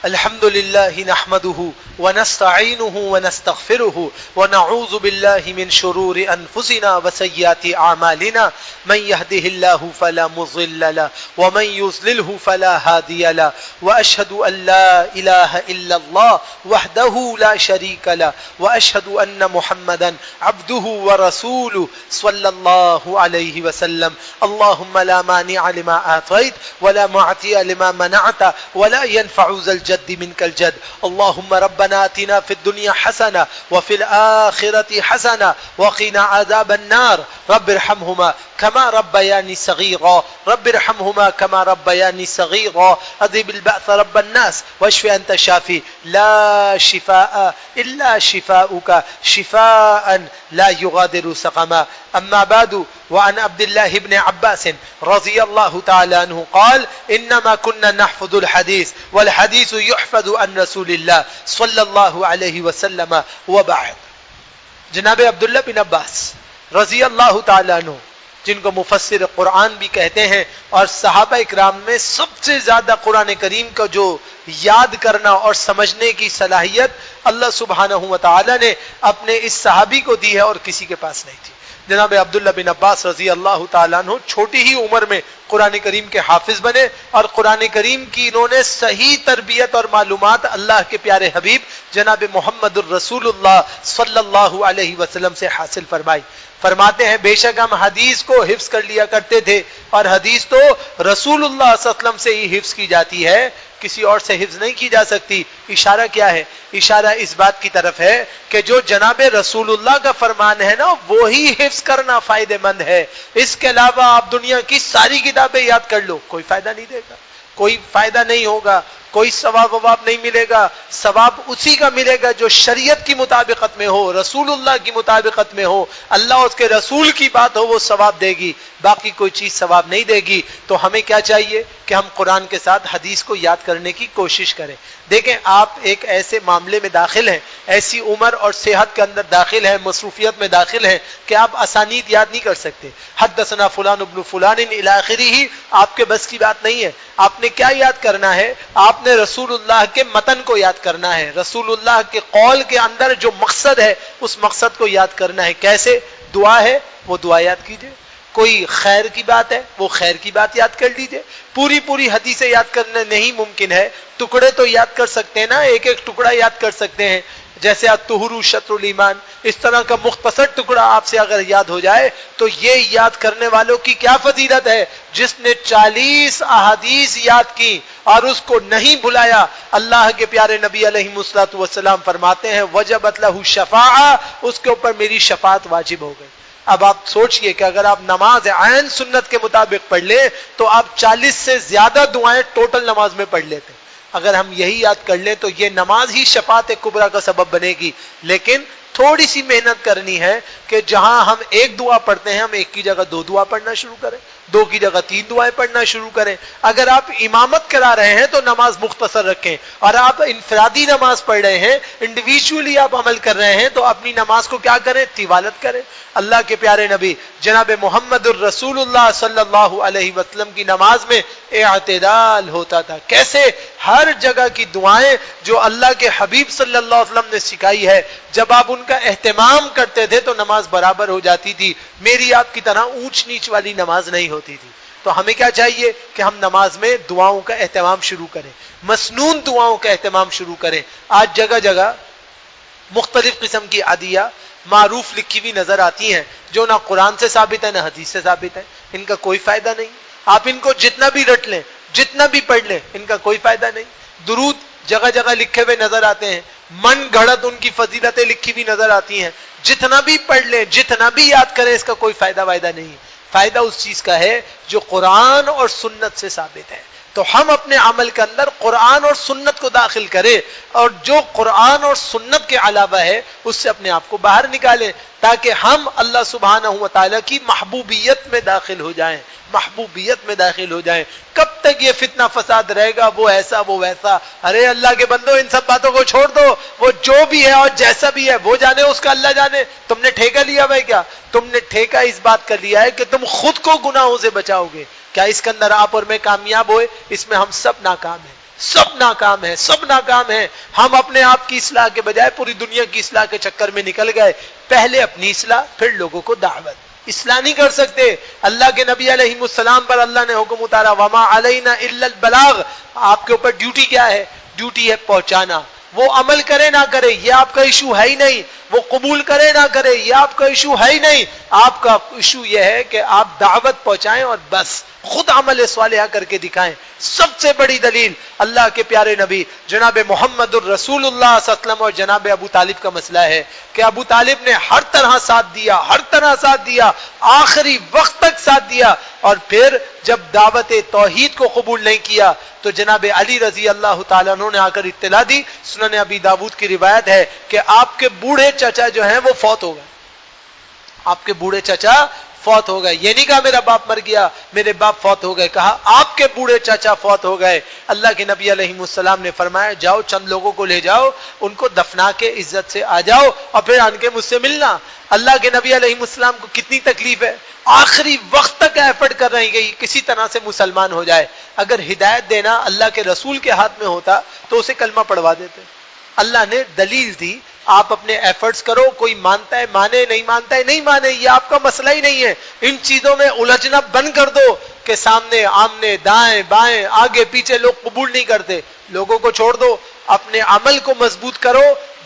الحمد لله نحمده ونستعينه ونستغفره ونعوذ بالله من شرور أنفسنا وسيئات أعمالنا من يهده الله فلا مضل له ومن يضلله فلا هادي له وأشهد أن لا إله إلا الله وحده لا شريك له وأشهد أن محمدا عبده ورسوله صلى الله عليه وسلم اللهم لا مانع لما أعطيت ولا معطي لما منعت ولا ينفع ذا الجد منك الجد اللهم ربنا آتنا في الدنيا حسنة وفي الآخرة حسنة وقنا عذاب النار رب ارحمهما كما ربياني صغيرا رب ارحمهما كما ربياني صغيرا أذهب البأس رب الناس واشف أنت شافي لا شفاء إلا شفاؤك شفاء لا يغادر سقما أما بعد وعن عبد الله بن عباس رضي الله تعالى عنه قال إنما كنا نحفظ الحديث والحديث يحفظ عن رسول الله صلى الله عليه وسلم وبعد۔ جناب عبداللہ بن عباس رضی اللہ تعالیٰ عنہ، جن کو مفسر قرآن بھی کہتے ہیں، اور صحابہ اکرام میں سب سے زیادہ قرآن کریم کا جو یاد کرنا اور سمجھنے کی صلاحیت اللہ سبحانہ و تعالیٰ نے اپنے اس صحابی کو دی ہے اور کسی کے پاس نہیں تھی۔ جناب عبداللہ بن عباس رضی اللہ تعالیٰ عنہ چھوٹی ہی عمر میں قرآن کریم کے حافظ بنے، اور قرآن کریم کی انہوں نے صحیح تربیت اور معلومات اللہ کے پیارے حبیب جناب محمد الرسول اللہ صلی اللہ علیہ وسلم سے حاصل فرمائی۔ فرماتے ہیں بے شک ہم حدیث کو حفظ کر لیا کرتے تھے، اور حدیث تو رسول اللہ صلی اللہ علیہ وسلم سے ہی حفظ کی جاتی ہے، کسی اور سے حفظ نہیں کی جا سکتی۔ اشارہ کیا ہے؟ اشارہ اس بات کی طرف ہے کہ جو جناب رسول اللہ کا فرمان ہے نا، وہی حفظ کرنا فائدہ مند ہے۔ اس کے علاوہ آپ دنیا کی ساری کتابیں یاد کر لو، کوئی فائدہ نہیں دے گا، کوئی فائدہ نہیں ہوگا، کوئی ثواب وواب نہیں ملے گا۔ ثواب اسی کا ملے گا جو شریعت کی مطابقت میں ہو، رسول اللہ کی مطابقت میں ہو، اللہ اس کے رسول کی بات ہو، وہ ثواب دے گی، باقی کوئی چیز ثواب نہیں دے گی۔ تو ہمیں کیا چاہیے کہ ہم قرآن کے ساتھ حدیث کو یاد کرنے کی کوشش کریں۔ دیکھیں آپ ایک ایسے معاملے میں داخل ہیں، ایسی عمر اور صحت کے اندر داخل ہیں، مصروفیت میں داخل ہیں کہ آپ اسانید یاد نہیں کر سکتے۔ حدثنا فلان ابن فلان الی آخرہ ہی آپ کے بس کی بات نہیں ہے۔ آپ نے کیا یاد کرنا ہے؟ آپ نے رسول اللہ کے متن کو یاد کرنا ہے، رسول اللہ کے قول کے اندر جو مقصد ہے اس مقصد کو یاد کرنا ہے۔ کیسے؟ دعا ہے وہ دعا یاد کیجئے، کوئی خیر کی بات ہے وہ خیر کی بات یاد کر لیجئے. پوری حدیثیں یاد کرنا نہیں ممکن ہے, ٹکڑے تو یاد کر سکتے ہیں نا, ایک ایک ٹکڑا یاد کر سکتے ہیں. جیسے الطہور شطر الایمان, اس طرح کا مختصر ٹکڑا آپ سے اگر یاد ہو جائے تو یہ یاد کرنے والوں کی کیا فضیلت ہے جس نے 40 احادیث یاد کی اور اس کو نہیں بھلایا. اللہ کے پیارے نبی علیہ الصلوۃ والسلام فرماتے ہیں وجبت لہ الشفاعہ, اس کے اوپر میری شفاعت واجب ہو گئی. اب آپ سوچئے کہ اگر آپ نماز عین سنت کے مطابق پڑھ لیں تو آپ 40 سے زیادہ دعائیں ٹوٹل نماز میں پڑھ لیتے. اگر ہم یہی یاد کر لیں تو یہ نماز ہی شفاعت کبریٰ کا سبب بنے گی. لیکن تھوڑی سی محنت کرنی ہے کہ جہاں ہم ایک دعا پڑھتے ہیں ہم ایک کی جگہ 2 دعا پڑھنا شروع کریں, 2 کی جگہ 3 دعائیں پڑھنا شروع کریں. اگر آپ امامت کرا رہے ہیں تو نماز مختصر رکھیں, اور آپ انفرادی نماز پڑھ رہے ہیں, انڈیویجولی آپ عمل کر رہے ہیں, تو اپنی نماز کو کیا کریں, طوالت کریں. اللہ کے پیارے نبی جناب محمد الرسول اللہ صلی اللہ علیہ وسلم کی نماز میں اعتدال ہوتا تھا. کیسے؟ ہر جگہ کی دعائیں جو اللہ کے حبیب صلی اللہ علیہ وسلم نے سکھائی ہے, جب آپ ان کا اہتمام کرتے تھے تو نماز برابر ہو جاتی تھی. میری آپ کی طرح اونچ نیچ والی نماز نہیں ہوتی تھی. تو ہمیں کیا چاہیے کہ ہم نماز میں دعاؤں کا اہتمام شروع کریں, مسنون دعاؤں کا اہتمام شروع کریں. آج جگہ جگہ مختلف قسم کی عادیہ معروف لکھی ہوئی نظر آتی ہیں جو نہ قرآن سے ثابت ہے نہ حدیث سے ثابت ہے. ان کا کوئی فائدہ نہیں. آپ ان کو جتنا بھی رٹ لیں, جتنا بھی پڑھ لیں, ان کا کوئی فائدہ نہیں. درود جگہ جگہ لکھے ہوئے نظر آتے ہیں, من گھڑت ان کی فضیلتیں لکھی ہوئی نظر آتی ہیں. جتنا بھی پڑھ لیں, جتنا بھی یاد کریں, اس کا کوئی فائدہ نہیں. فائدہ اس چیز کا ہے جو قرآن اور سنت سے ثابت ہے. تو ہم اپنے عمل کے اندر قرآن اور سنت کو داخل کریں, اور جو قرآن اور سنت کے علاوہ ہے اس سے اپنے آپ کو باہر نکالیں, تاکہ ہم اللہ سبحانہ و تعالیٰ کی محبوبیت میں داخل ہو جائیں. محبوبیت میں داخل ہو جائیں. کب تک یہ فتنہ فساد رہے گا, وہ ایسا وہ ویسا؟ ارے اللہ کے بندو, ان سب باتوں کو چھوڑ دو. وہ جو بھی ہے اور جیسا بھی ہے وہ جانے, اس کا اللہ جانے. تم نے ٹھیکہ لیا ہے کیا؟ تم نے ٹھیکہ اس بات کا لیا ہے کہ تم خود کو گناہوں سے بچاؤ گے. کیا اس کے اندر آپ اور میں کامیاب ہوئے؟ اس میں ہم سب ناکام ہیں, سب ناکام ہیں, سب ناکام ہیں. ہم اپنے آپ کی اصلاح کے بجائے پوری دنیا کی اصلاح کے چکر میں نکل گئے. پہلے اپنی اصلاح, پھر لوگوں کو دعوت. اصلاح نہیں کر سکتے. اللہ کے نبی علیہ السلام پر اللہ نے حکم اتارا وما علینا الا البلاغ. آپ کے اوپر ڈیوٹی کیا ہے؟ ڈیوٹی ہے پہنچانا. وہ عمل کرے نہ کرے یہ آپ کا ایشو ہے ہی نہیں, وہ قبول کرے نہ کرے یہ آپ کا ایشو ہے ہی نہیں. آپ کا ایشو یہ ہے کہ آپ دعوت پہنچائیں اور بس خود عمل صالحہ کر کے دکھائیں. سب سے بڑی دلیل اللہ کے پیارے نبی جناب محمد الرسول اللہ صلی اللہ علیہ وسلم اور جناب ابو طالب کا مسئلہ ہے کہ ابو طالب نے ہر طرح ساتھ دیا, ہر طرح ساتھ دیا, آخری وقت تک ساتھ دیا. اور پھر جب دعوت توحید کو قبول نہیں کیا تو جناب علی رضی اللہ تعالیٰ عنہ نے آ کر اطلاع دی. سنن ابی داؤد کی روایت ہے کہ آپ کے بوڑھے چچا جو ہیں وہ فوت ہو گئے. آپ کے بوڑھے چچا فوت ہو گئے. یہ نہیں کہا میرا باپ مر گیا, میرے باپ فوت ہو گئے, کہا آپ کے بوڑھے چچا فوت ہو گئے. اللہ کے نبی علیہ السلام نے فرمایا جاؤ چند لوگوں کو لے جاؤ, ان کو دفنا کے عزت سے آ جاؤ اور پھر آن کے مجھ سے ملنا. اللہ کے نبی علیہ السلام کو کتنی تکلیف ہے, آخری وقت تک ایفرٹ کر رہی کہ کسی طرح سے مسلمان ہو جائے. اگر ہدایت دینا اللہ کے رسول کے ہاتھ میں ہوتا تو اسے کلمہ پڑھوا دیتے. اللہ نے دلیل دی, آپ اپنے ایفرٹس کرو, کوئی مانتا ہے مانے, نہیں مانتا ہے نہیں مانے, یہ آپ کا مسئلہ ہی نہیں ہے. ان چیزوں میں الجھنا بند کر دو کہ سامنے آمنے دائیں بائیں آگے پیچھے لوگ قبول نہیں کرتے. لوگوں کو چھوڑ دو, اپنے عمل کو مضبوط کرو,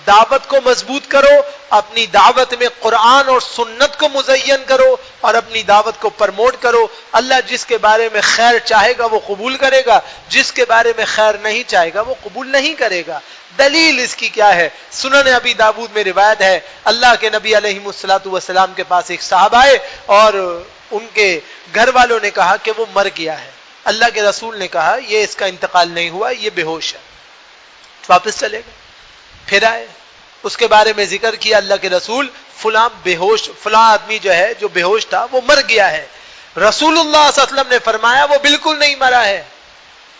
دعوت کو مضبوط کرو, اپنی دعوت میں قرآن اور سنت کو مزین کرو اور اپنی دعوت کو پرموٹ کرو. اللہ جس کے بارے میں خیر چاہے گا وہ قبول کرے گا, جس کے بارے میں خیر نہیں چاہے گا وہ قبول نہیں کرے گا. دلیل اس کی کیا ہے؟ سنن ابی داؤد میں روایت ہے اللہ کے نبی علیہ الصلوۃ والسلام کے پاس ایک صاحب آئے اور ان کے گھر والوں نے کہا کہ وہ مر گیا ہے. اللہ کے رسول نے کہا یہ اس کا انتقال نہیں ہوا, یہ بے ہوش ہے. واپس چلے گئے, پھر آئے, اس کے بارے میں ذکر کیا اللہ کے رسول فلاں بے ہوش, فلاں آدمی جو ہے جو بے ہوش تھا وہ مر گیا ہے. رسول اللہ صلی اللہ علیہ وسلم نے فرمایا وہ بالکل نہیں مرا ہے,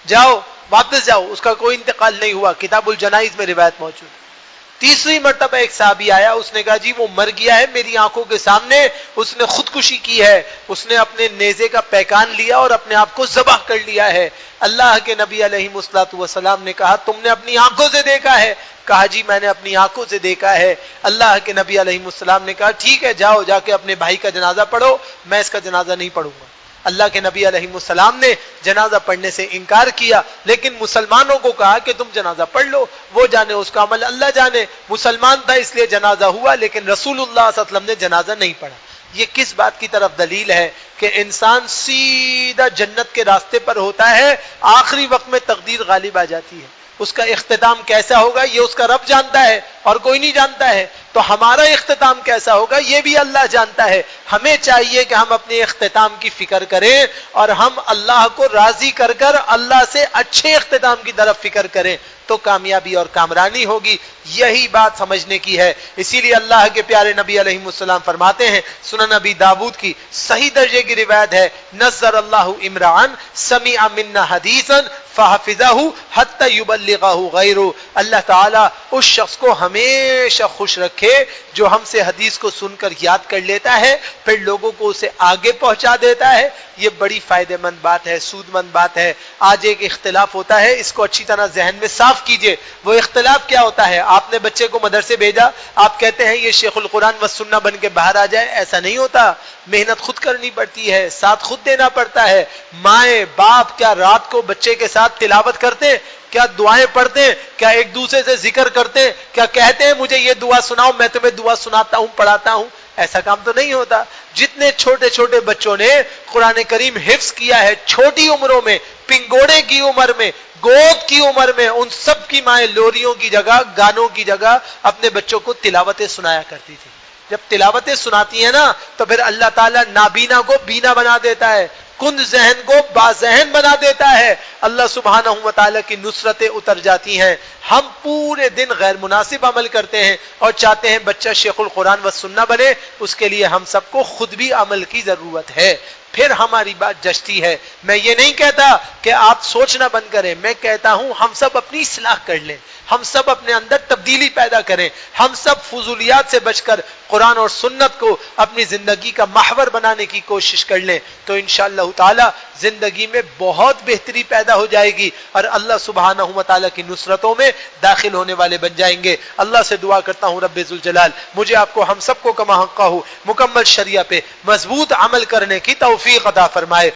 جاؤ واپس جاؤ, اس کا کوئی انتقال نہیں ہوا. کتاب الجنائز میں روایت موجود ہے. تیسری مرتبہ ایک صحابی آیا, اس نے کہا جی وہ مر گیا ہے میری آنکھوں کے سامنے, اس نے خودکشی کی ہے, اس نے اپنے نیزے کا پیکان لیا اور اپنے آپ کو ذبح کر لیا ہے. اللہ کے نبی علیہ الصلوۃ والسلام نے کہا تم نے اپنی آنکھوں سے دیکھا ہے؟ کہا جی میں نے اپنی آنکھوں سے دیکھا ہے. اللہ کے نبی علیہ السلام نے کہا ٹھیک ہے جاؤ جا کے اپنے بھائی کا جنازہ پڑھو, میں اس کا جنازہ نہیں پڑھوں گا. اللہ کے نبی علیہ السلام نے جنازہ پڑھنے سے انکار کیا, لیکن مسلمانوں کو کہا کہ تم جنازہ پڑھ لو, وہ جانے اس کا عمل اللہ جانے. مسلمان تھا اس لیے جنازہ ہوا, لیکن رسول اللہ صلی اللہ علیہ وسلم نے جنازہ نہیں پڑھا. یہ کس بات کی طرف دلیل ہے کہ انسان سیدھا جنت کے راستے پر ہوتا ہے, آخری وقت میں تقدیر غالب آ جاتی ہے. اس کا اختتام کیسا ہوگا یہ اس کا رب جانتا ہے اور کوئی نہیں جانتا ہے. تو ہمارا اختتام کیسا ہوگا یہ بھی اللہ جانتا ہے. ہمیں چاہیے کہ ہم اپنے اختتام کی فکر کریں اور ہم اللہ کو راضی کر کر اللہ سے اچھے اختتام کی طرف فکر کریں, تو کامیابی اور کامرانی ہوگی. یہی بات سمجھنے کی ہے. اسی لیے اللہ کے پیارے نبی علیہ السلام فرماتے ہیں, سنن نبی داؤد کی صحیح درجے کی روایت ہے, نظر اللہ امران سمع منا حدیثا فحفظہ حتی یبلغہ غیرہ. اللہ تعالیٰ اس شخص کو ہمیشہ خوش رکھے جو ہم سے حدیث کو سن کر یاد کر لیتا ہے, پھر لوگوں کو اسے آگے پہنچا دیتا ہے. یہ بڑی فائدہ مند بات ہے, سود مند بات ہے. آج ایک اختلاف ہوتا ہے, اس کو اچھی طرح ذہن میں صاف کیجئے. وہ اختلاف کیا ہوتا ہے؟ آپ نے بچے کو مدرسے بھیجا, آپ کہتے ہیں یہ شیخ القرآن و سنہ بن کے باہر آ جائے. ایسا نہیں ہوتا. محنت خود کرنی پڑتی ہے, ساتھ خود دینا پڑتا ہے. مائیں باپ کیا رات کو بچے کے ساتھ تلاوت کرتے, کیا دعائیں پڑھتے, کیا ایک دوسرے سے ذکر کرتے, کیا کہتے ہیں مجھے یہ دعا سناؤ میں تمہیں دعا سناتا ہوں پڑھاتا ہوں؟ ایسا کام تو نہیں ہوتا. جتنے چھوٹے چھوٹے بچوں نے قرآن کریم حفظ کیا ہے چھوٹی عمروں میں, پنگوڑے کی عمر میں, گود کی عمر میں, ان سب کی مائیں لوریوں کی جگہ, گانوں کی جگہ اپنے بچوں کو تلاوتیں سنایا کرتی تھی. جب تلاوتیں سناتی ہیں نا تو پھر اللہ تعالیٰ نابینا کو بینا بنا دیتا ہے, کند ذہن کو باذہن بنا دیتا ہے. اللہ سبحانہ و تعالیٰ کی نصرتیں اتر جاتی ہیں. ہم پورے دن غیر مناسب عمل کرتے ہیں اور چاہتے ہیں بچہ شیخ القرآن و سنہ بنے. اس کے لیے ہم سب کو خود بھی عمل کی ضرورت ہے, پھر ہماری بات جچتی ہے. میں یہ نہیں کہتا کہ آپ سوچنا بند کریں, میں کہتا ہوں ہم سب اپنی اصلاح کر لیں, ہم سب اپنے اندر تبدیلی پیدا کریں, ہم سب فضولیات سے بچ کر قرآن اور سنت کو اپنی زندگی کا محور بنانے کی کوشش کر لیں. تو انشاءاللہ تعالی زندگی میں بہت بہتری پیدا ہو جائے گی اور اللہ سبحانہ و تعالیٰ کی نصرتوں میں داخل ہونے والے بن جائیں گے. اللہ سے دعا کرتا ہوں رب ذوالجلال مجھے آپ کو ہم سب کو کما حقہ مکمل شریعہ پہ مضبوط عمل کرنے کی توفیق عطا فرمائے.